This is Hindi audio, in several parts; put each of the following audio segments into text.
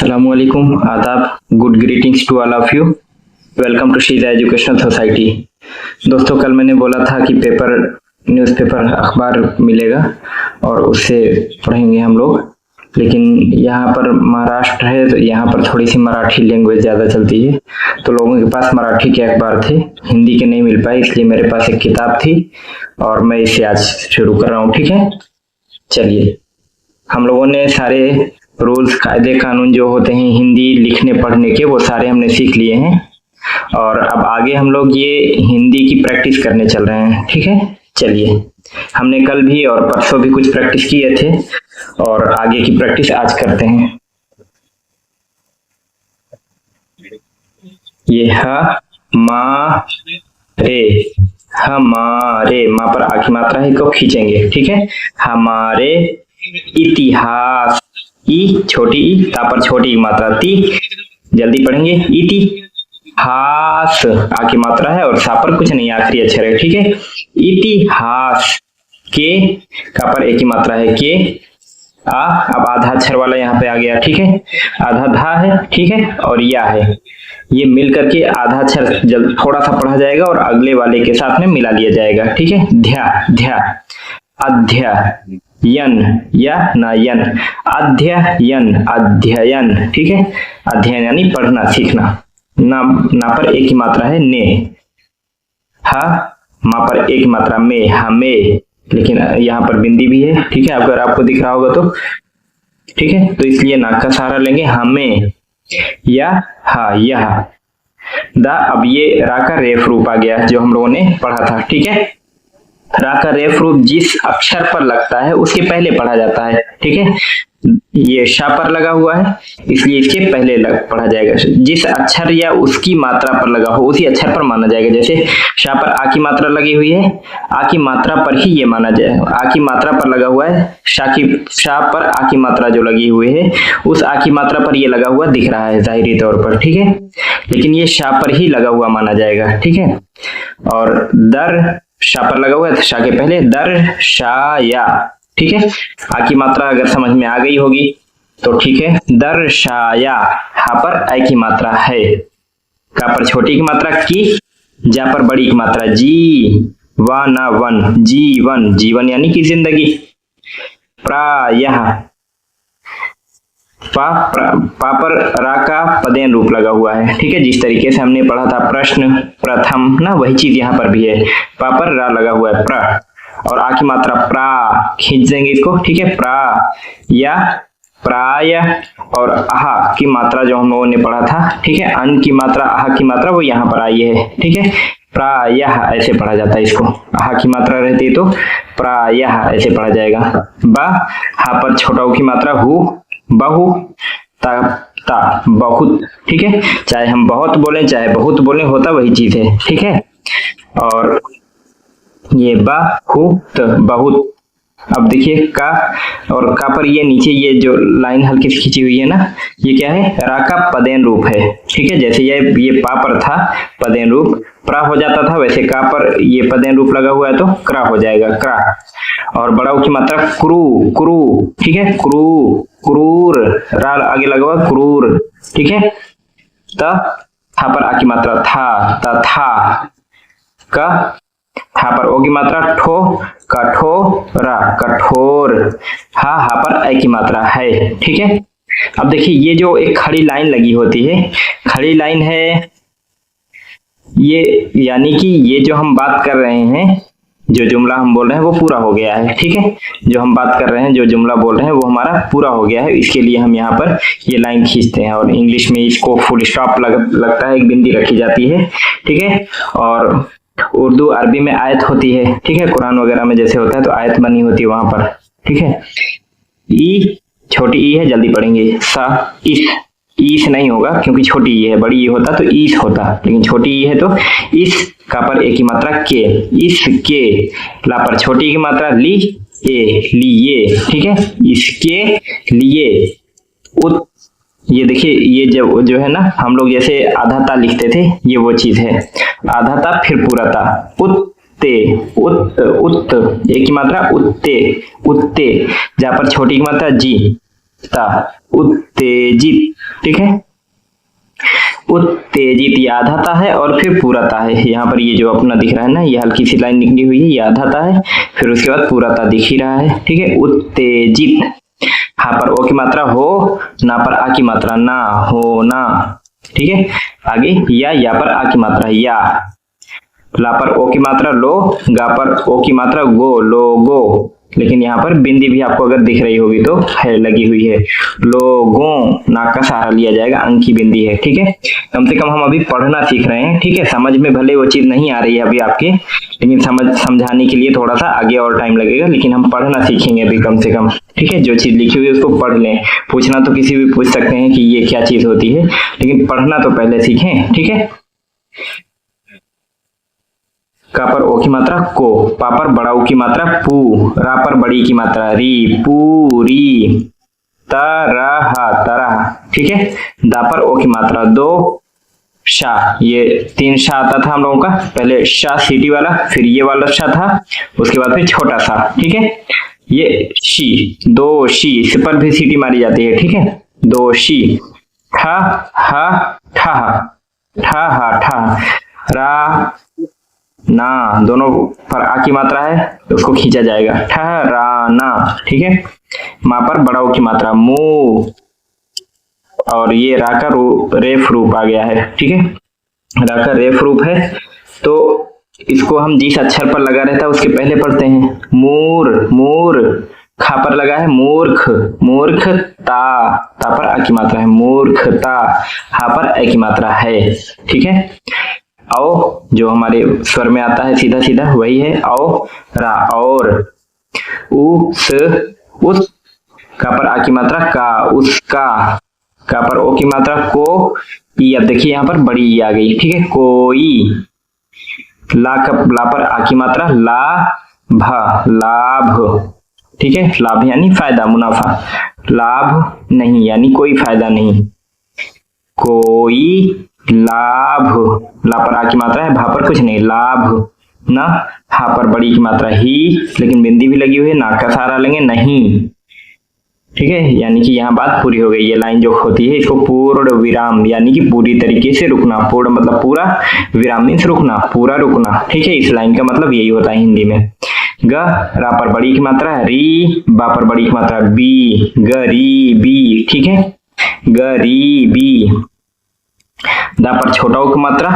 Assalamualaikum, आदाब, good greetings to all of you. Welcome to Sheeja educational society. दोस्तों, कल मैंने बोला था कि न्यूज़पेपर अखबार मिलेगा और उससे पढ़ेंगे हम लोग, लेकिन यहाँ पर महाराष्ट्र है तो यहाँ पर थोड़ी सी मराठी लैंग्वेज ज़्यादा चलती है, तो लोगों के पास मराठी के अखबार थे, हिंदी के नहीं मिल पाए, इसलिए मेरे पास एक किताब थी और मैं इसे आज शुरू कर रहा हूँ। ठीक है, चलिए। हम लोगों ने सारे रूल्स, कायदे, कानून जो होते हैं हिंदी लिखने पढ़ने के, वो सारे हमने सीख लिए हैं और अब आगे हम लोग ये हिंदी की प्रैक्टिस करने चल रहे हैं। ठीक है, चलिए। हमने कल भी और परसों भी कुछ प्रैक्टिस किए थे और आगे की प्रैक्टिस आज करते हैं। ये हमारे माँ पर आ की मात्रा है, को खींचेंगे। ठीक है, हमारे इतिहास, ई छोटी ई, ता पर छोटी मात्रा ती, जल्दी पढ़ेंगे। इतिहास, आ की मात्रा है और सा पर कुछ नहीं, आखिरी अक्षर है। ठीक है, इतिहास के, का पर एक की मात्रा है, के आ, अब आधा अक्षर वाला यहाँ पे आ गया। ठीक है, आधा धा है, ठीक है, और या है, ये मिल करके आधा अक्षर जल्द थोड़ा सा पढ़ा जाएगा और अगले वाले के साथ में मिला लिया जाएगा। ठीक है, ध्या, अध्ययन, या ना यन, अध्ययन। ठीक है, अध्ययन यानी पढ़ना सीखना। ना पर एक ही मात्रा है, ने, हा, माँ पर एक मात्रा में, हमें, लेकिन यहाँ पर बिंदी भी है। ठीक है, अगर आपको दिख रहा होगा तो ठीक है, तो इसलिए नाक का सहारा लेंगे, हमें, या हा, यह, दा। अब ये रा का रेफ रूप आ गया जो हम लोगों ने पढ़ा था। ठीक है, रा का रेफ रूप जिस अक्षर पर लगता है उसके पहले पढ़ा जाता है। ठीक है, ये शा पर लगा हुआ है इसलिए इसके पहले पढ़ा जाएगा। जिस अक्षर या उसकी मात्रा पर लगा हो उसी अक्षर पर माना जाएगा। जैसे शा पर आ की मात्रा लगी हुई है, आ की मात्रा पर ही ये माना जाएगा। आ की मात्रा पर लगा हुआ है, शा पर आ की मात्रा जो लगी हुई है उस आ की मात्रा पर ये लगा हुआ दिख रहा है जाहिरी तौर पर। ठीक है, लेकिन ये शा पर ही लगा हुआ माना जाएगा। ठीक है, और दर, शा पर लगा हुआ है, शा के पहले दर्शाया। ठीक है, आ की मात्रा अगर समझ में आ गई होगी तो ठीक है, दर्शाया। हा पर आ की मात्रा है, का पर छोटी की मात्रा की, जा पर बड़ी की मात्रा जी, वा ना वन, जीवन, जीवन यानी कि जिंदगी। प्रायः, पा पर रा का पदेन रूप लगा हुआ है। ठीक है, जिस तरीके से हमने पढ़ा था प्रश्न, प्रथम ना, वही चीज यहाँ पर भी है। पा पर रा लगा हुआ है, प्र, और आ की मात्रा प्रा, खींच देंगे इसको। ठीक है, प्रा, या, प्राय, और आहा की मात्रा जो हम लोगों ने पढ़ा था। ठीक है, अन की मात्रा, आहा की मात्रा वो यहाँ पर आई है। ठीक है, प्रायः ऐसे पढ़ा जाता है इसको, आहा की मात्रा रहती है तो प्रायः ऐसे पढ़ा जाएगा। बा, हा पर छोटा ऊ की मात्रा, हु, बहु, ता, बहुत। ठीक है, चाहे हम बहुत बोलें चाहे बहुत बोलें, होता वही चीज है। ठीक है, और ये बहुत, बहुत। अब देखिए का, और का पर ये नीचे ये जो लाइन हल्की सी खींची हुई है ना, ये क्या है, रा का पदेन रूप है। ठीक है, जैसे ये पा पर था पदेन रूप, प्रा हो जाता था, वैसे का पर ये पदेन रूप लगा हुआ है तो क्रा हो जाएगा, क्रा। और बड़ा ऊ की मात्रा क्रू, क्रू। ठीक है, क्रू, क्रूर, रा आगे लगा हुआ क्रूर। ठीक है, था पर आ की मात्रा था, था, का, हा पर ओ की मात्रा ठो, कठोरा, कठोर। हा पर ए की मात्रा है। ठीक है, अब देखिए ये जो एक खड़ी लाइन लगी होती है, खड़ी लाइन है ये, यानी कि ये जो हम बात कर रहे हैं, जो जुमला हम बोल रहे हैं वो पूरा हो गया है। ठीक है, जो हम बात कर रहे हैं, जो जुमला बोल रहे हैं वो हमारा पूरा हो गया है। इसके लिए हम यहाँ पर ये लाइन खींचते हैं और इंग्लिश में इसको फुल स्टॉप लगता है, एक बिंदी रखी जाती है। ठीक है, और उर्दू अरबी में आयत होती है। ठीक है, कुरान वगैरह में जैसे होता है तो आयत बनी होती है वहां पर। ठीक है, ई, छोटी ई है, जल्दी पढ़ेंगे। सा, इस, ईस नहीं होगा क्योंकि छोटी ई है, बड़ी ई होता तो ईस होता, लेकिन छोटी ई है तो इस, का पर एक की मात्रा के, इसके, ला पर छोटी की मात्रा ली, ए, लिए। ठीक है, इसके लिए, उत, ये देखिए ये जो है ना, हम लोग जैसे आधा ता लिखते थे, ये वो चीज है, आधा ता फिर पूरा ता। उत्ते, उत, एक की मात्रा उत्ते, उत्ते, जहां पर छोटी की मात्रा जी, ता, उत्तेजित। ठीक है। उत्तेजित ये आधाता है और फिर पूराता है। यहाँ पर ये जो अपना दिख रहा है ना, ये हल्की सी लाइन निकली हुई है, ये आधाता है, फिर उसके बाद पूराता दिख ही रहा है। ठीक है, उत्तेजित। हाँ पर ओ की मात्रा हो, ना पर आ की मात्रा ना, हो ना। ठीक है, आगे या पर आ की मात्रा या, ला पर ओ की मात्रा लो, गा पर ओ की मात्रा गो, लोगो। लेकिन यहाँ पर बिंदी भी आपको अगर दिख रही होगी तो है, लगी हुई है। लोगों, नाक का सहारा लिया जाएगा, अंक की बिंदी है। ठीक है, कम से कम हम अभी पढ़ना सीख रहे हैं। ठीक है, समझ में भले वो चीज नहीं आ रही है अभी आपके, लेकिन समझाने के लिए थोड़ा सा आगे और टाइम लगेगा, लेकिन हम पढ़ना सीखेंगे अभी कम से कम। ठीक है, जो चीज लिखी हुई है उसको पढ़ लें। पूछना तो किसी भी पूछ सकते हैं कि ये क्या चीज होती है, लेकिन पढ़ना तो पहले सीखें। ठीक है, का पर ओ की मात्रा को, पा पर बड़ा ऊ की मात्रा पू, रा पर बड़ी की मात्रा री, पूरी, तरह तरह। ठीक है, दा पर ओ की मात्रा दो, शा, ये 3 शा आता था हम लोगों का, पहले शा सीटी वाला, फिर ये वाला शा था, उसके बाद फिर छोटा सा। ठीक है, ये शी, दो शी, इस पर भी सीटी मारी जाती है। ठीक है, दो शी, ठा हा ठा ठा हा ठा, रा ना, दोनों पर आ की मात्रा है तो उसको खींचा जाएगा, ठहराना। ठीक है, मां पर बड़ा ऊ की मात्रा मुंह, और ये रा का रेफ रूप आ गया है। ठीक है, रा का रेफ रूप है, तो इसको हम जिस अक्षर पर लगा रहता है उसके पहले पढ़ते हैं। मूर, मूर, खा पर लगा है मूर्ख, मूर्ख ता, ता पर आ की मात्रा है मूर्खता, हा पर ए की मात्रा है। ठीक है, औ जो हमारे स्वर में आता है सीधा सीधा वही है औ रा, और उ स उस, का पर आ की मात्रा का, उसका, का पर ओ की मात्रा को, ई। अब देखिए यहाँ पर बड़ी ई आ गई। ठीक है, कोई, ला पर आ की मात्रा ला भ, लाभ। ठीक है, लाभ यानी फायदा, मुनाफा, लाभ नहीं यानी कोई फायदा नहीं, कोई लाभ, ला पर आ की मात्रा है, भा पर कुछ नहीं, लाभ ना, हा पर बड़ी की मात्रा ही, लेकिन बिंदी भी लगी हुई है, नाक का सहारा लेंगे नहीं। ठीक है, यानी कि यहाँ बात पूरी हो गई। ये लाइन जो होती है इसको पूर्ण विराम यानी कि पूरी तरीके से रुकना, पूर्ण मतलब पूरा, विराम मीन्स रुकना, पूरा रुकना। ठीक है, इस लाइन का मतलब यही होता है हिंदी में। ग, रा पर बड़ी की मात्रा री, बा पर बड़ी की मात्रा बी, गरीबी। ठीक है, गरीबी, दा पर छोटा ऊ की मात्रा,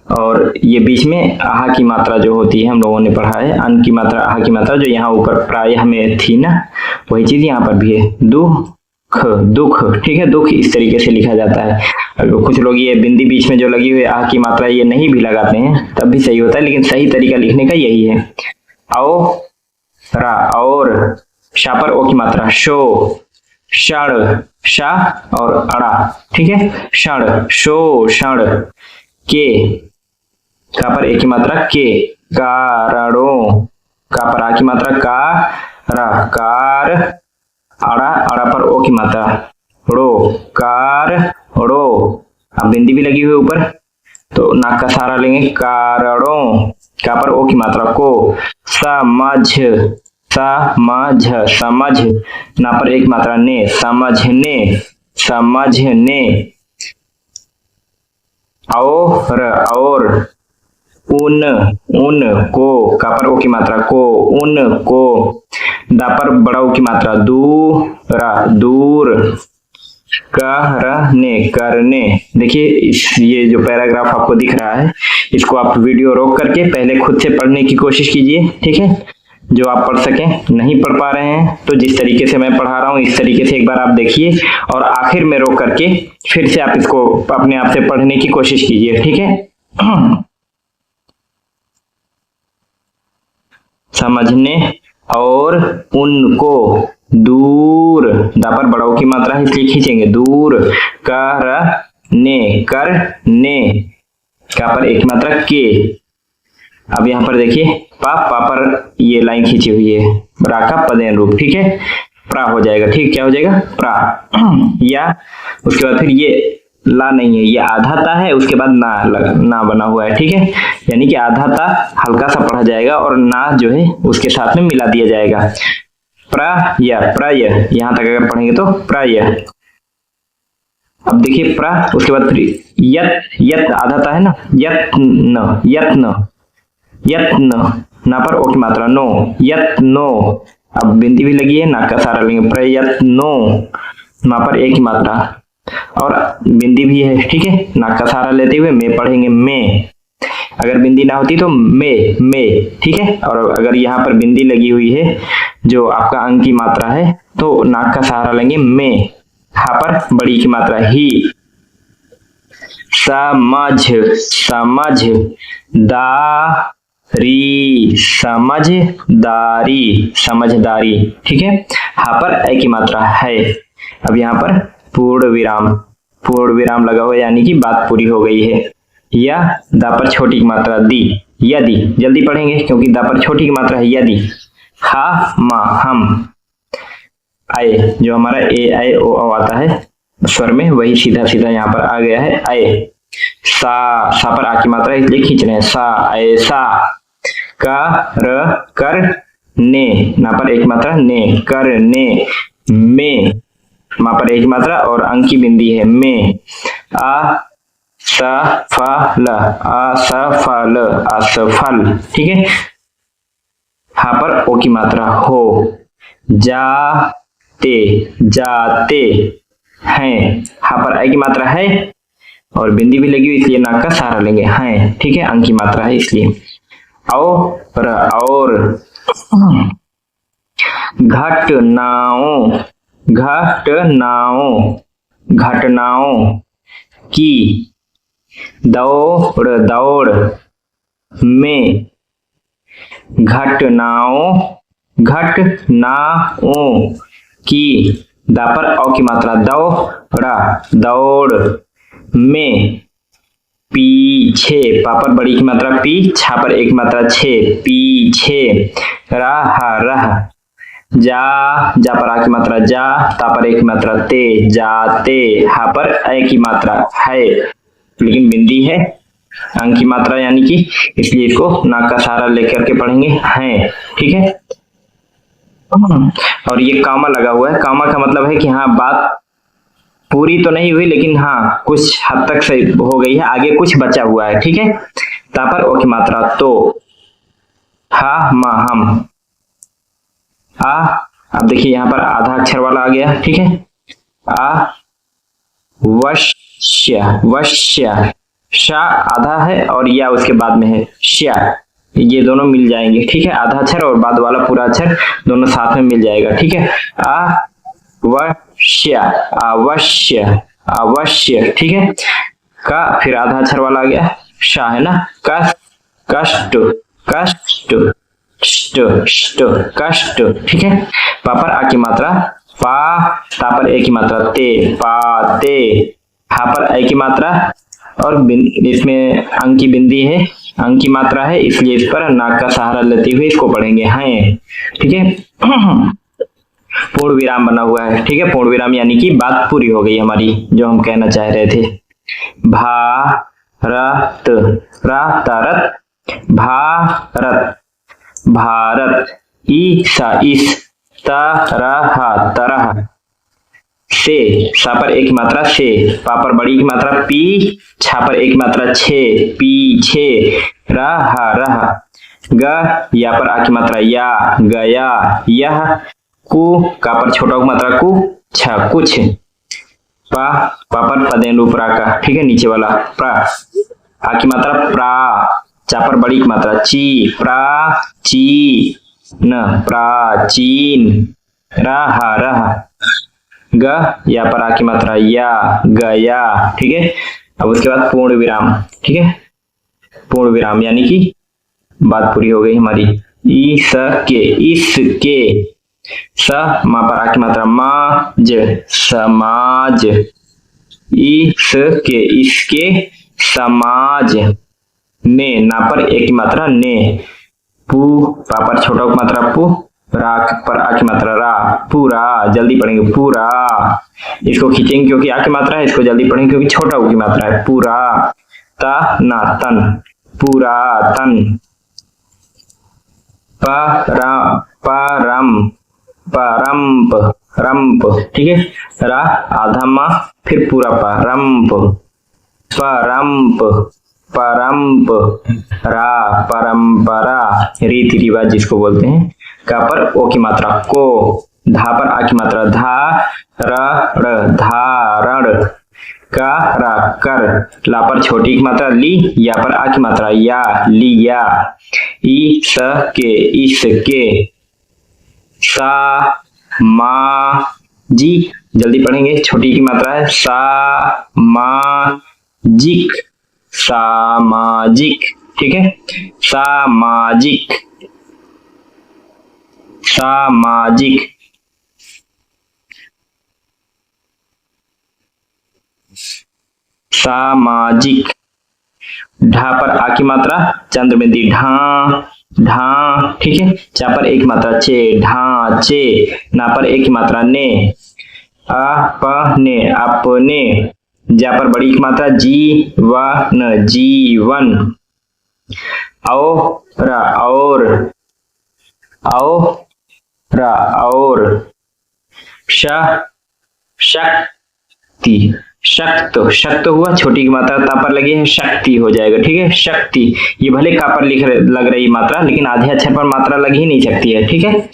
और ये बीच में आहा की मात्रा जो होती है हम लोगों ने पढ़ा है, अन की मात्रा, आहा की मात्रा जो यहाँ ऊपर प्राय हमें थी ना, वही चीज यहाँ पर भी है, दुख, दुख। ठीक है, दुख इस तरीके से लिखा जाता है। अगर कुछ लोग ये बिंदी बीच में जो लगी हुई आहा की मात्रा ये नहीं भी लगाते हैं तब भी सही होता है, लेकिन सही तरीका लिखने का यही है। आओ रा, और शा पर ओ की मात्रा शो, क्षण, शा और अड़ा। ठीक है, क्षण, शो, क्षण, के, का पर ए की मात्रा के, कारणों, का पर आ की मात्रा का, रा, कार, अड़ा, अड़ा पर ओ की मात्रा रो, कार रो। अब बिंदी भी लगी हुई ऊपर तो नाक का सहारा लेंगे, कारणों, का पर ओ की मात्रा को, समझ, समझ, समझ, ना पर एक मात्रा ने, समझने, समझने, और उन, उन को, का पर ओ की मात्रा को, उन को, दा पर बड़ा ओ की मात्रा दूरा, दूर, करने, करने। देखिए ये जो पैराग्राफ आपको दिख रहा है इसको आप वीडियो रोक करके पहले खुद से पढ़ने की कोशिश कीजिए। ठीक है, जो आप पढ़ सकें, नहीं पढ़ पा रहे हैं तो जिस तरीके से मैं पढ़ा रहा हूँ इस तरीके से एक बार आप देखिए, और आखिर में रोक करके फिर से आप इसको अपने आप से पढ़ने की कोशिश कीजिए। ठीक है, समझने और उनको, दूर, दा पर बड़ा की मात्रा है इसलिए खींचेंगे, दूर, करने, करने, का पर एक मात्रा के। अब यहाँ पर देखिए पा पर ये लाइन खींची हुई है, रा का पदेन रूप। ठीक है, प्रा हो जाएगा। ठीक, क्या हो जाएगा, प्रा, या उसके बाद फिर ये ला नहीं है, ये आधा ता है, उसके बाद ना बना हुआ है। ठीक है, यानी कि आधा ता हल्का सा पढ़ा जाएगा और ना जो है उसके साथ में मिला दिया जाएगा। प्राय, प्राय, यहां तक अगर पढ़ेंगे तो प्राय, अब देखिए प्र, उसके बाद फिर यत, यत आधा था है ना, यत्न, यत्न, यत्न, ना पर ओ की मात्रा नो, यत्नो। अब बिंदी भी लगी है, नाक का सहारा लेंगे, प्रयत्नो, ना पर एक ही मात्रा और बिंदी भी है, ठीक है, नाक का सहारा लेते हुए मैं पढ़ेंगे मैं। अगर बिंदी ना होती तो मैं, ठीक है। और अगर यहाँ पर बिंदी लगी हुई है जो आपका अंक की मात्रा है तो नाक का सहारा लेंगे मैं, यहाँ पर बड़ी की मात्रा ही। समझ, समझ दारी, समझदारी, समझदारी, ठीक है। यहाँ पर ए की मात्रा है। अब यहाँ पर पूर्ण विराम, पूर्ण विराम लगा हुआ यानी कि बात पूरी हो गई है। या दा पर छोटी की मात्रा दी, यदि, जल्दी पढ़ेंगे क्योंकि दा पर छोटी की मात्रा है यदि। हा मा हम, आए जो हमारा ए आए ओ औ आता है स्वर में वही सीधा सीधा यहाँ पर आ गया है आए। सा पर आ की मात्रा इसलिए खींच रहे हैं, सा ऐसा। कर ने, ना पर एक मात्रा ने, कर ने, में, वहां पर एक मात्रा और अंक की बिंदी है में। असफल, असफल, असफल, ठीक है। यहाँ पर ओ की मात्रा हो। जाते, जाते हैं, यहाँ पर ए की मात्रा है और बिंदी भी लगी हुई इसलिए नाक का सहारा लेंगे हैं, ठीक है, अंक की मात्रा है इसलिए। और घटनाओं, घटनाओं, घटनाओं की, दौड़, दौड़ में, घटनाओं, घटनाओं की, दा पर औ की मात्रा दौड़ा, दौड़ में, पीछे, पा पर बड़ी की मात्रा पी, छा पर एक मात्रा छे, पीछे, रहा, रह, जा पर आ की मात्रा जा, ता पर एक मात्रा ते, जाते, हा पर ए की मात्रा है लेकिन बिंदी है अंक की मात्रा यानी कि, इसलिए इसको नाक का सहारा लेकर के पढ़ेंगे हैं, ठीक है। और ये कामा लगा हुआ है, कामा का मतलब है कि हाँ बात पूरी तो नहीं हुई लेकिन हाँ कुछ हद तक सही हो गई है, आगे कुछ बचा हुआ है, ठीक है। ता पर ओ की मात्रा तो, हा मा हम, आ, अब देखिए यहाँ पर आधा अक्षर वाला आ गया, ठीक है। आ वश्य, वश्य, शा आधा है और या उसके बाद में है श्या, ये दोनों मिल जाएंगे, ठीक है। आधा अक्षर और बाद वाला पूरा अक्षर दोनों साथ में मिल जाएगा, ठीक है। अवश्य, अवश्य, अवश्य, ठीक है। का फिर आधा अक्षर वाला आ गया शा है ना, कष्ट, कष्ट, कष्ट, कष्ट, कष्ट, ठीक है। पा पर आ की मात्रा पा, ता पर ए की मात्रा ते, पाते, हा पर ए की मात्रा और इसमें अंक की बिंदी है, अंक की मात्रा है इसलिए इस पर नाक का सहारा लेते हुए इसको पढ़ेंगे हैं, ठीक है। पूर्ण विराम बना हुआ है, ठीक है। पूर्ण विराम यानी कि बात पूरी हो गई हमारी जो हम कहना चाह रहे थे। भारत, रत, भारत, भारत, ईसा, इस, तरह, तरह, से, सा पर एक मात्रा से, पा पर बड़ी की मात्रा पी, छा पर एक मात्रा छे, पीछे, रहा, रहा, ग, या पर आ की मात्रा या, गया, यह, कु, का पर छोटा की मात्रा कु, छ, कुछ, पा, पा पर पदेनु प्रा का, ठीक है, नीचे वाला प्रा, आ की मात्रा प्रा, चा पर बड़ी की मात्रा ची, प्रा, ची, न, प्राचीन, रहा, रहा, ग, या पर आ की मात्रा या, गया, ठीक है। अब उसके बाद पूर्ण विराम, ठीक है। पूर्ण विराम यानी कि बात पूरी हो गई हमारी। इसके, इसके, स, मा पर आ की मात्रा माज, समाज, इसके, इसके, समाज, ने, ना पर एक की मात्रा ने, पू, पा पर छोटा की मात्रा पू, रा पर आ की मात्रा रा, पूरा, जल्दी पढ़ेंगे पूरा, इसको खींचेंगे क्योंकि आ की मात्रा है, इसको जल्दी पढ़ेंगे क्योंकि छोटा ऊ की मात्रा है, पूरा, ता ना तन, पूरा तन, परम, रंप रंप, ठीक है। रा आधा मा फिर पूरा पा, रंप परंप परंप। रा परंपरा, रीति रिवाज जिसको बोलते हैं। का पर ओ की मात्रा को, धा पर आ की मात्रा धा, रण धारण। का रा कर, ला पर छोटी की मात्रा ली, या पर आ की मात्रा या, लिया। ई स के, इसके। सा मा जी, जल्दी पढ़ेंगे, छोटी की मात्रा है सा मा जिक, सामाजिक, ठीक है। सामाजिक सामाजिक। सामाजिक। ढा पर आ की मात्रा चंद्र बिंदी ढा ढा, ठीक है। चा पर एक मात्रा चे, ढांचे। ना पर एक मात्रा ने, अपने अपने। जा पर बड़ी की मात्रा जी व न, जीवन। और शक्ति, शक्त, शक्त हुआ, छोटी की मात्रा ता पर लगी है, शक्ति हो जाएगा, ठीक है। शक्ति, ये भले का पर लग रही मात्रा, लेकिन आधे अक्षर पर मात्रा लग ही नहीं सकती है, ठीक है।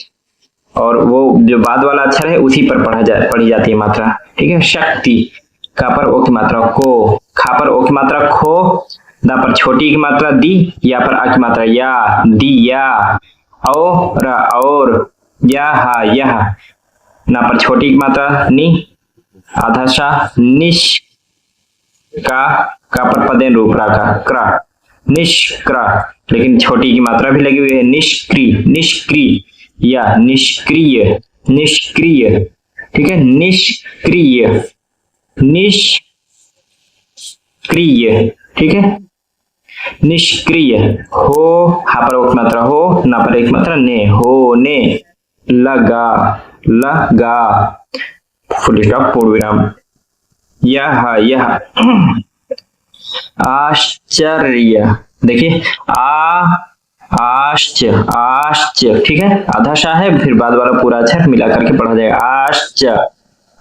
और वो जो बाद वाला अक्षर है उसी पर पढ़ी जाती है मात्रा, ठीक है। शक्ति। का पर ओ की मात्रा को, खा पर ओ की मात्रा खो, दा पर छोटी की मात्रा दी, या पर आ की मात्रा या, दिया। और यह। ना पर छोटी की मात्रा नी, आधा सा निश। का पर पदेन रूप रखा क्रा, निष्क्रा, लेकिन छोटी की मात्रा भी लगी हुई है, निष्क्रिय निष्क्रिय, या निष्क्रिय निष्क्रिय, ठीक है। निष्क्रिय निष्क्रिय, ठीक है। निष्क्रिय। हो, हा पर एक मात्रा हो, ना पर एक मात्रा ने, होने लगा लगा, फुल स्टॉप पूर्ण विराम। यह आश्चर्य, देखिए आश्चर्य, ठीक है। आधा शाह है, फिर बाद वाला पूरा अक्षर मिला करके पढ़ा जाएगा, आश्चर्य।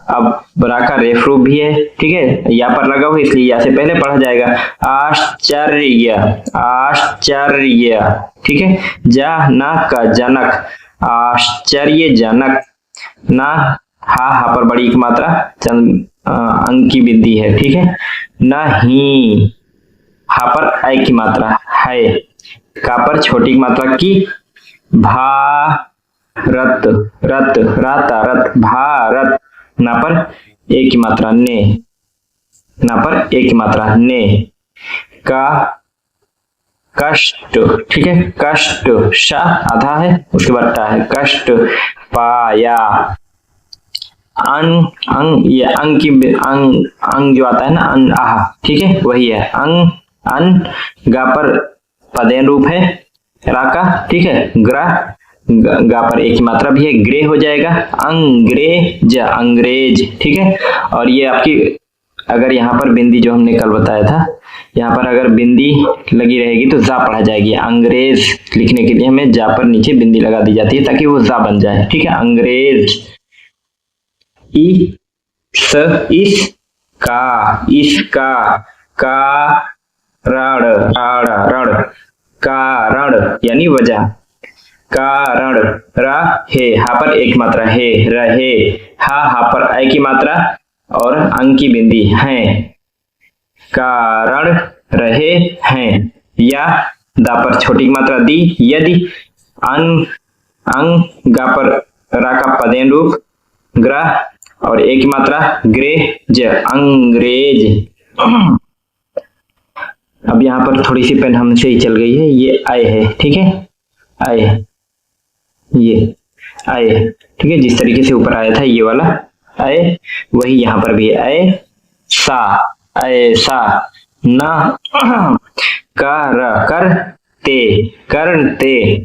अब बरा का रेफ रूप भी है, ठीक है, या पर लगा हुआ इसलिए या से पहले पढ़ा जाएगा, आश्चर्य आश्चर्य, ठीक है। ना का जनक, आश्चर्यजनक। ना हा पर बड़ी एक मात्रा अंक की वृद्धि है, ठीक है। नहीं, हा पर ऐ की मात्रा है, का पर छोटी की मात्रा की, भारत रत राता रत भारत। ना पर एक की मात्रा ने, ना पर एक की मात्रा ने। का कष्ट, ठीक है। कष्ट, शा आधा है, उसके बाद टा है, कष्ट पाया। ये अंग की अंग जो आता है ना, आह, ठीक है, वही है अन। गा पर पदेन रूप है राका, ठीक है। ग्रा, गा पर एक ही मात्रा भी है, ग्रे हो जाएगा, अंग्रेज अंग्रेज, ठीक है। और ये आपकी, अगर यहाँ पर बिंदी जो हमने कल बताया था, यहाँ पर अगर बिंदी लगी रहेगी तो जा पढ़ा जाएगी। अंग्रेज लिखने के लिए हमें जा पर नीचे बिंदी लगा दी जाती है ताकि वो जा बन जाए, ठीक है। अंग्रेज। इसका, कारण यानी वजह, कारण। रहे, हा पर एक मात्रा है, रहे। हा पर ऐ की मात्रा और अंक की बिंदी है, कारण रहे हैं। या दा पर छोटी की मात्रा दी, यदि। अंग, गा पर रा का पदेन रूप ग्रह, और एक मात्रा ग्रेज, अंग्रेज। अब यहाँ पर थोड़ी सी पेन हमसे ही चल गई है, ये आय है, ठीक है। आय, ये आय, ठीक है। जिस तरीके से ऊपर आया था ये वाला आय, वही यहाँ पर भी आय सा, ऐसा। ना करते करते,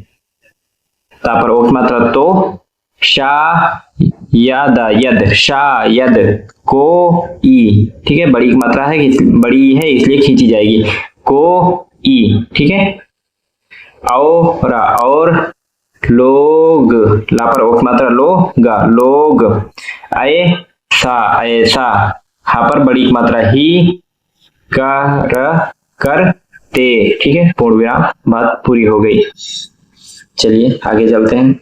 ता पर ओक मात्रा तो, शायद यद, शायद। को ई, ठीक है, बड़ी की मात्रा है, बड़ी है इसलिए खींची जाएगी, को ई, ठीक है। और लोग, ला पर ओ की मात्रा लोग, लोग। ऐसा, ऐसा, हा पर बड़ी की मात्रा ही, करते। ठीक है, पूर्ण विराम, बात पूरी हो गई। चलिए आगे चलते हैं।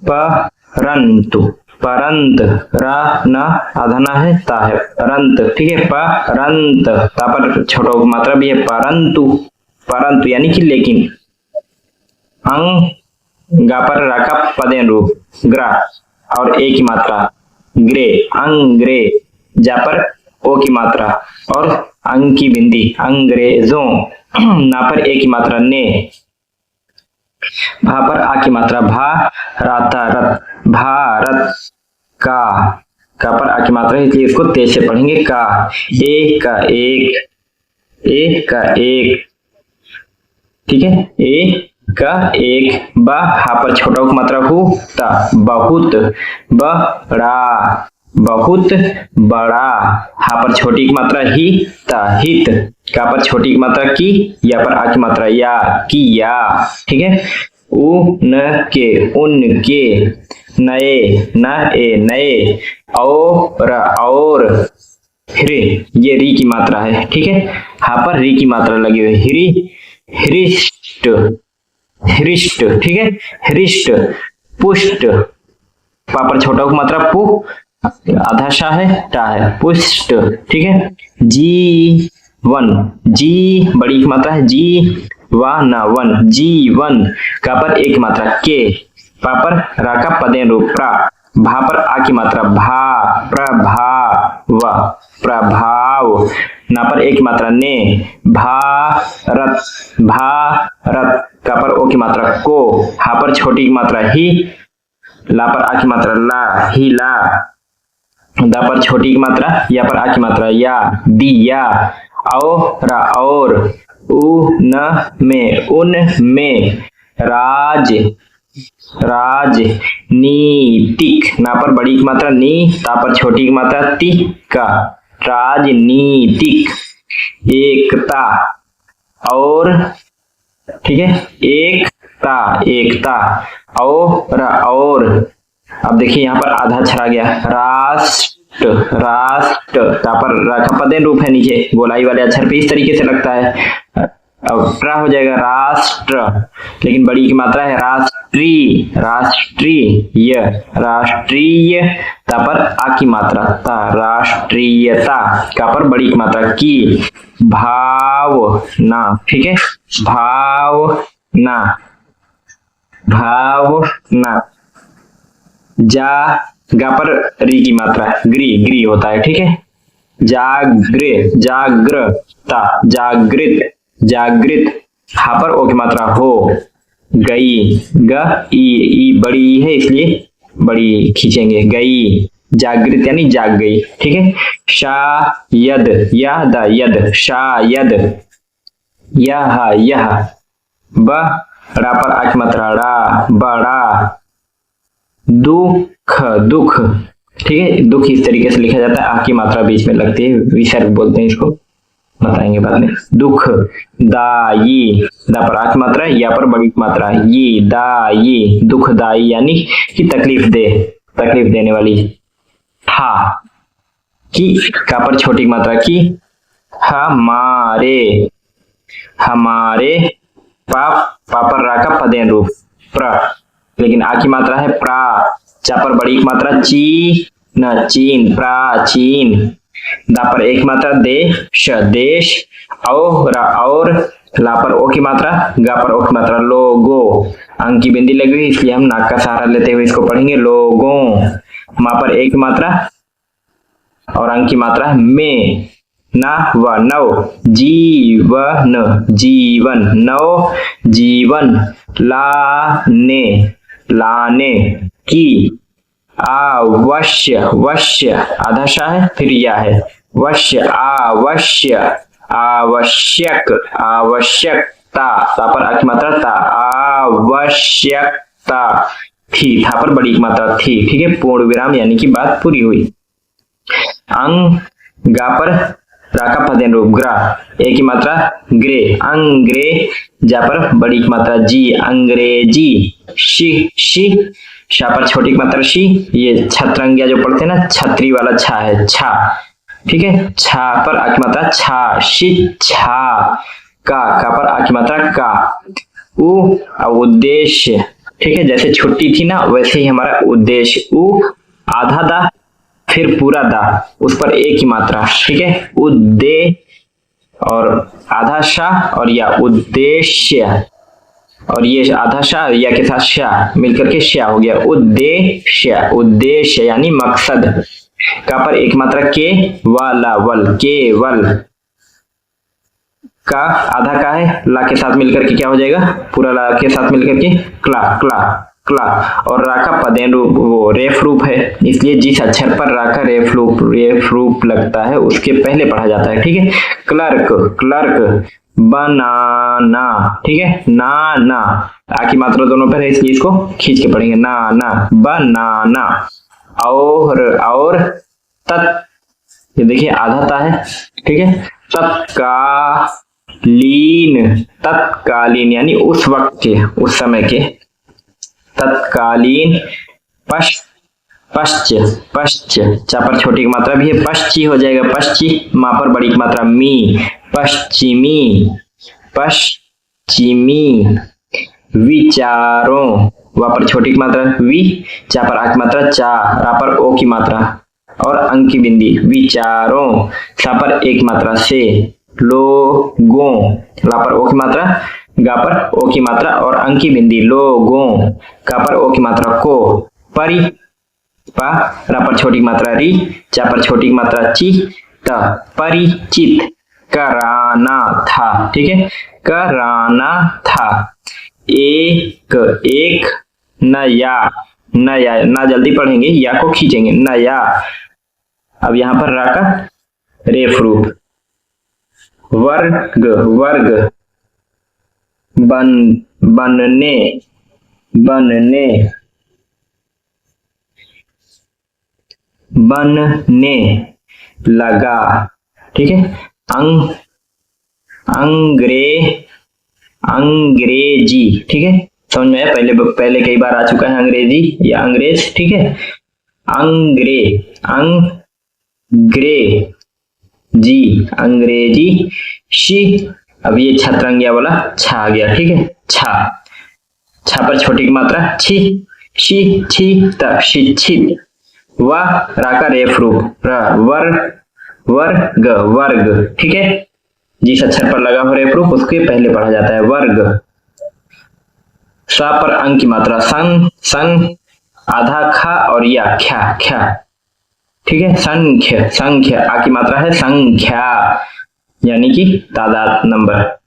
परंतु, परंत, रा न आधा ना है, ता है, परंत। ठीक है, परंत, ता पर छोटा मात्रा भी है, परंतु, परंतु यानी कि लेकिन। अंग, गा पर रा का पदेन रूप, ग्रा, और ए की मात्रा, ग्रे, अंग्रे। जा पर ओ की मात्रा और अंग की बिंदी, अंग्रेजों। ना पर ए की मात्रा, ने। भा पर आ की मात्रा, भा, राता, रत, भारत का पर आ की मात्रा है, इसलिए इसको तेज से पढ़ेंगे, का। एक का एक, एक का एक। ठीक है, एक का एक। ब, हा पर छोटा की मात्रा हु, ता, बहुत, बड़ा, बहुत बड़ा। हा पर छोटी की मात्रा ही, ता, हित। का पर छोटी की मात्रा की, या पर आ की मात्रा या, की, या। ठीक है, उनके, उनके, नए, न ए, नए, और ह्री, ये री की मात्रा है। ठीक है, हा पर री की मात्रा लगी हुई, हिरी, हृष्ट, हृष्ट। ठीक है, हृष्ट, पुष्ट। पा पर छोटा की मात्रा पु, आधा शा है, टा है, पुष्ट। ठीक है, जीवन, जी बड़ी की मात्रा है, जी वा ना वन, जीवन। का पर एक मात्रा, के। पा पर रा का पदेन रूप, प्रा। भा पर आ की मात्रा, भा, प्रभाव, प्रभाव। ना पर एक मात्रा, ने, भारत, भारत। का पर ओ की मात्रा, को। हा पर छोटी की मात्रा, ही। ला पर आ की मात्रा, ला, ही, ला। दा पर छोटी की मात्रा, या पर आ की मात्रा, या, दिया, और उन में, उन में, राज, राजनीतिक। ना पर बड़ी की मात्रा, नी, ता पर छोटी की मात्रा, ति, का, राजनीतिक। एकता, और, ठीक है, एकता, एकता, और। अब देखिए यहाँ पर आधा छड़ा गया, राष्ट्र, राष्ट्र। ता पर रखा पदेन रूप है नीचे, गोलाई वाले अक्षर पे इस तरीके से लगता है। अब ट्रा हो जाएगा, राष्ट्र, लेकिन बड़ी की मात्रा है, राष्ट्रीय, राष्ट्रीय, राष्ट्रीय। ता पर आ की मात्रा, ता, राष्ट्रीयता। का पर बड़ी की मात्रा, की, भावना। ठीक है, भावना, भावना। जा, गा पर री की मात्रा, ग्री, ग्री होता है। ठीक है, जागृ, जागृता, जागृत, जागृत। हा पर ओ की मात्रा, हो, गई, ग, ई बड़ी है इसलिए बड़ी खींचेंगे, गई, जागृत यानी जाग गई। ठीक है, शायद, यद, यद, शायद, यह, बड़ा पर आ की मात्रा, रा, बड़ा, दुख, दुख। ठीक है, दुख इस तरीके से लिखा जाता है, आ की मात्रा बीच में लगती है, विसर्ग बोलते हैं इसको, बताएंगे बाद में। दुख, दाई, दा पर आ की मात्रा, या पर बड़ी की मात्रा, ये, दाई, दुखदाई यानी कि तकलीफ देने वाली। हा, की, का पर छोटी की मात्रा, की, हमारे, हमारे। पा पर रा का पदेन रूप, प्र, लेकिन आ की मात्रा है, प्रा। चा पर बड़ी की मात्रा, ची, न, चीन, प्राचीन। दा पर एक मात्रा, देश, देश, और। ला पर ओ की मात्रा, गा पर ओ की मात्रा, लोगो। अंक की बिंदी लगी हुई इसलिए हम नाक का सहारा लेते हुए इसको पढ़ेंगे, लोगों। मा पर एक मात्रा और अंक की मात्रा, में, ना, व, नव, जीवन, जीवन, नव, जीवन। लाने, लाने की, आवश्य, वश्य, आधा शा है फिर या है, वश्य, आवश्य, आवश्यक, आवश्यकता। ता पर आ की मात्रा, ता, आवश्यकता, थी, था पर बड़ी की मात्रा थी, ठीक है, पूर्ण विराम यानी कि बात पूरी हुई। अंग, गा पर रा का पदेन रूप ग्रा, ए की मात्रा ग्रे, अंग्रे, जा पर बड़ी की मात्रा जी, अंग्रेजी। शी, शा पर छोटी की मात्रा शी, ये छत्रंगिया जो पढ़ते हैं ना, छतरी वाला छा है, छा, ठीक है, छा पर आ की मात्रा छा, शिक्षा। का पर आ की मात्रा का, उद्देश्य, ठीक है, जैसे छुट्टी थी ना वैसे ही हमारा उद्देश्य, आधा दा फिर पूरा दा, उस पर एक की मात्रा, ठीक है, उद्दे और आधा शाह और या उद्देश्य, और ये आधा शाह या के साथ शाह मिलकर के शाह हो गया, उद्देश्य, उद्देश्य यानी मकसद। का पर एक मात्रा के, वाला वल, केवल। का आधा का है, ला के साथ मिलकर के क्या हो जाएगा, पूरा ला के साथ मिलकर के क्ला, क्ला, क्ला। और रा का पदेन रूप वो रेफ रूप है, इसलिए जिस अक्षर पर रा का रेफ रूप लगता है उसके पहले पढ़ा जाता है, ठीक है। क्लर्क, क्लर्क, बनाना, ठीक है, ना ना, आ की मात्रा दोनों पर है इसलिए इसको खींच के पढ़ेंगे, ना ना, बनाना। और तत्, ये देखिए आधा ता है, ठीक है, तत्कालीन, तत्कालीन यानी उस वक्त के, उस समय के, तत्कालीन। पश्च, चा पर छोटी की मात्रा भी है, पश्ची हो जाएगा, पश्ची, मां पर बड़ी की मात्रा मी, पश्चिमी, पश्चिमी। विचारों, वा पर छोटी की मात्रा वी, चा पर आ की मात्रा चा, रा पर ओ की मात्रा और अंक की बिंदी, विचारों। सा पर एक मात्रा से, लोगों, ला पर ओ की मात्रा, गा पर ओ की मात्रा और अंक की बिंदी, लोगों। का पर ओ की मात्रा को, परि, पा, रा पर छोटी की मात्रा री, चा पर छोटी की मात्रा ची, त, परिचित। कराना था, ठीक है, कराना था। एक नया, नया, ना जल्दी पढ़ेंगे, या को खींचेंगे, नया। अब यहां पर रा का रेफ रूप, वर्ग, वर्ग, बनने, बनने, बनने लगा, ठीक है। अंग्रेजी, ठीक है, समझ में आया, पहले कई बार आ चुका है अंग्रेजी या अंग्रेज, ठीक है। अंग्रेजी, अंग्रेजी। शी, अब ये छत्रंगिया वाला छा आ गया, ठीक है, छा पर छोटी की मात्रा छी, शी, छी, त, शिक्षित। वा, रा का रेफ रूप, वर्ग, वर्ग, ठीक है, जिस अक्षर पर लगा हो रेफ रूप उसके पहले पढ़ा जाता है, वर्ग। सा पर अंक की मात्रा, संग, आधा खा और या ख्या, ख्या, ठीक है, संख्य, संख्य, आ की मात्रा है संख्या यानी कि तादाद, नंबर।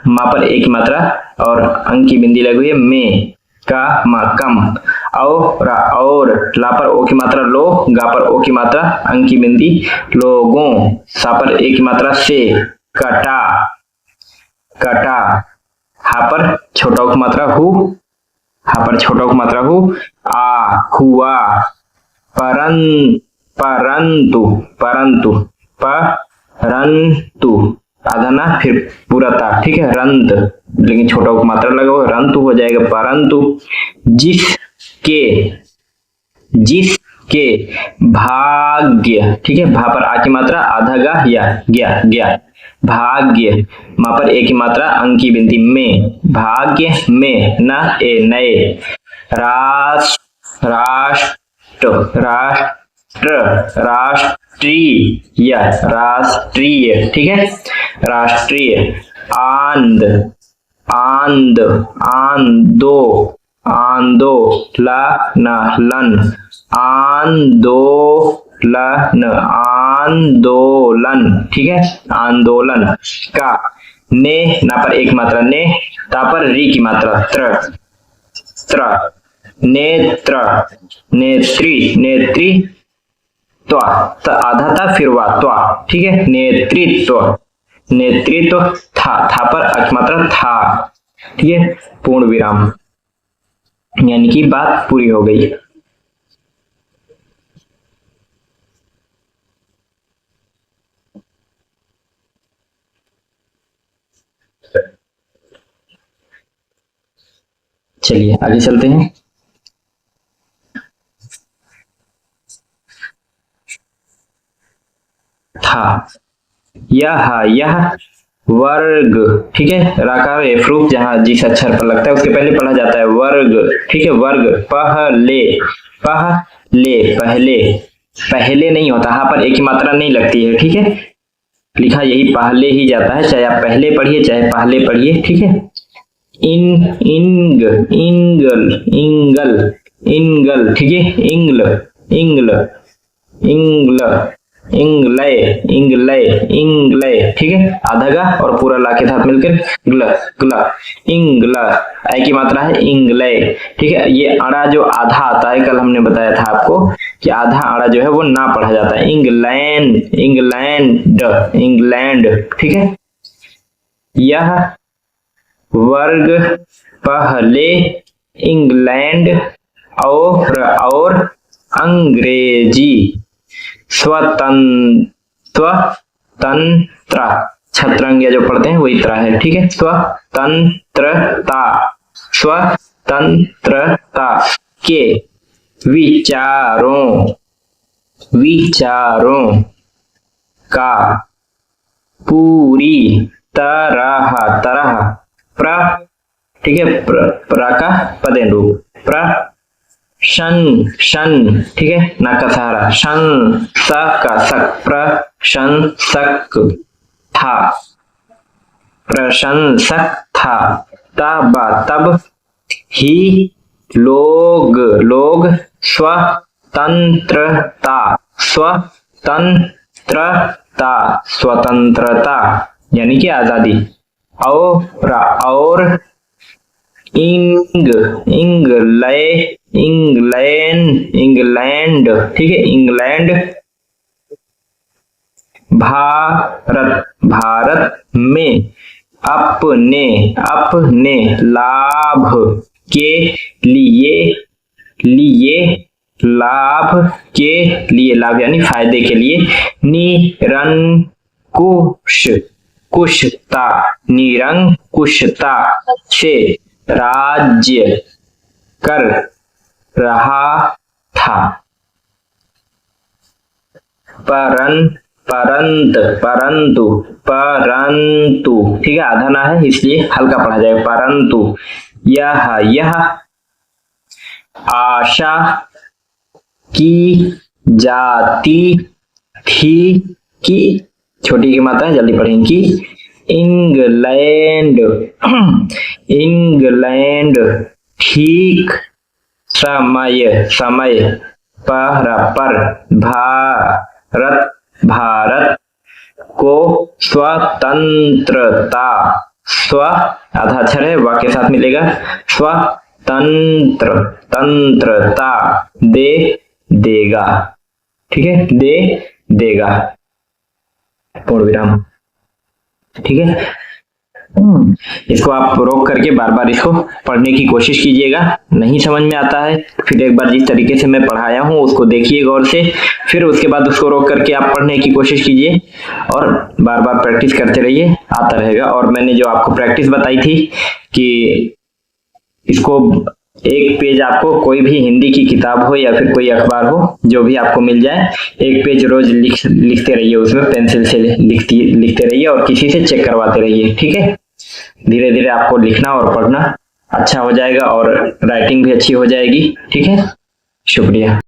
मां पर एक की मात्रा और अंक की बिंदी लगी हुई है, में, का, मा, कम। और ला पर ओ की मात्रा लो, गा पर ओ की मात्रा, अंक की बिंदी, लोगों। सा पर एक की मात्रा से, कटा, कटा। हा पर छोटा की मात्रा हु, हा पर छोटा की मात्रा हु, हुआ। परंतु, आधा ना फिर पूरा था, ठीक है, रंत, लेकिन छोटा की मात्रा लगा हुआ, रंतु हो जाएगा, परंतु। जिसके भाग्य, ठीक है, भा पर आ की मात्रा, आधा गा या गया, भाग्य। मां पर एक की मात्रा, अंक की बिंदी, में, भाग्य में, न, ए, नए। राष्ट्रीय, ठीक है, राष्ट्रीय। आंदोलन, ठीक है, आंदोलन। का, ने, ना पर एक मात्रा ने, ता पर री की मात्रा, त्र, नेत्र, नेत्री, त्वा, आधा था फिर वा, त्वा, ठीक है, नेतृत्व, था पर अक मात्रा था, ठीक है, पूर्ण विराम। यानी कि बात पूरी हो गई। चलिए आगे चलते हैं। था, यह वर्ग, ठीक है, राकार एफ्रूफ जहां जिस अक्षर पर लगता है उसके पहले पढ़ा जाता है वर्ग, ठीक है, वर्ग। पहले, पहले, पहले नहीं होता, यहाँ पर एक ही मात्रा नहीं लगती है, ठीक है, लिखा यही पहले ही जाता है, चाहे आप पहले पढ़िए चाहे पहले पढ़िए, ठीक है। इंगल, ठीक है, इंगलय, ठीक है, आधा गा और पूरा ला के साथ मिलकर ग्ल, ग्ल, इंगला, ऐ की मात्रा है इंगलय, ठीक है। ये अड़ा जो आधा आता है, कल हमने बताया था आपको कि आधा अड़ा जो है वो ना पढ़ा जाता है, इंग्लैंड, ठीक है। यह वर्ग पहले इंग्लैंड और अंग्रेजी स्वतंत्र, छत्रंग जो पढ़ते हैं वही तरह है, ठीक है। स्वतंत्रता के विचारों का पूरी तरह ठीक है, प्रा का पदेन रूप, शन, ठीक है, ना का सहारा, प्रशंसक था, तब ही लोग स्वतंत्रता यानी कि आजादी, और इंग्लैंड, ठीक है, इंग्लैंड भारत में अपने लाभ के लिए लाभ यानी फायदे के लिए निरंकुशता से राज्य कर रहा था, परंतु, ठीक है, आधा ना है इसलिए हल्का पढ़ा जाएगा, परंतु यह आशा की जाती थी कि, छोटी की मात्रा है जल्दी पढ़ेंगे, इंग्लैंड ठीक समय पर भारत को स्वतंत्रता, आधा अक्षर है वाक्य साथ मिलेगा, तंत्रता देगा, ठीक है, देगा, पूर्ण विराम, ठीक है। इसको आप रोक करके बार बार इसको पढ़ने की कोशिश कीजिएगा, नहीं समझ में आता है फिर एक बार जिस तरीके से मैं पढ़ाया हूँ उसको देखिए गौर से, फिर उसके बाद उसको रोक करके आप पढ़ने की कोशिश कीजिए और बार बार प्रैक्टिस करते रहिए, आता रहेगा। और मैंने जो आपको प्रैक्टिस बताई थी कि इसको एक पेज आपको कोई भी हिंदी की किताब हो या फिर कोई अखबार हो जो भी आपको मिल जाए, एक पेज रोज लिखते रहिए, उसमें पेंसिल से लिखते रहिए और किसी से चेक करवाते रहिए, ठीक है। धीरे धीरे आपको लिखना और पढ़ना अच्छा हो जाएगा और राइटिंग भी अच्छी हो जाएगी, ठीक है। शुक्रिया।